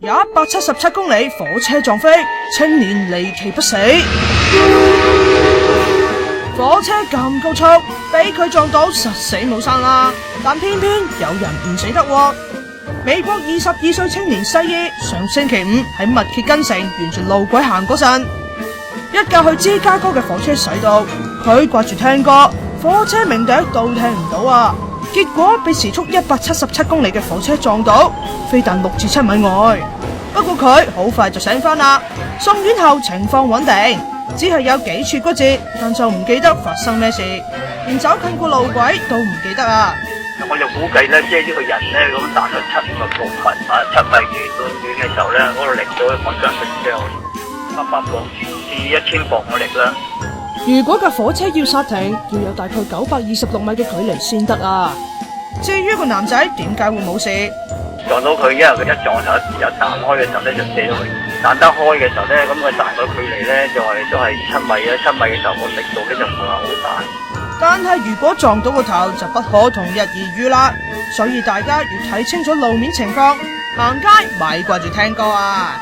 177公里火車撞飛，青年離奇不死。火車咁高速，俾佢撞到實死冇生啦，但偏偏有人唔死得喎。美國22歲青年西伊上星期五喺密歇根城沿住路軌行嗰陣，一架去芝加哥嘅火車駛到，佢掛住聽歌，火車鳴笛都聽唔到啊！結果被時速177公里嘅火車撞到，飛彈6至7米外。不過佢好快就醒返啦，送院後情況穩定，只係有幾處骨折，但就唔記得發生咩事，連走近過路軌都唔記得啊！我就估計咧，即係呢個人咧咁彈到7米遠嘅時候咧，嗰個力度講真係只有800磅至1000磅嘅力啦。如果架火車要剎停，要有大概926米嘅距離先得啊！至於個男仔點解會冇事？撞到佢，因為佢一撞就有彈開嘅時候咧，就射到佢。彈得開嘅時候咧，咁佢彈個距離咧都係7米啊，7米嘅時候個力度咧就唔係好大。但係如果撞到個頭就不可同日而語啦，所以大家要睇清楚路面情況，行街咪掛住聽歌啊！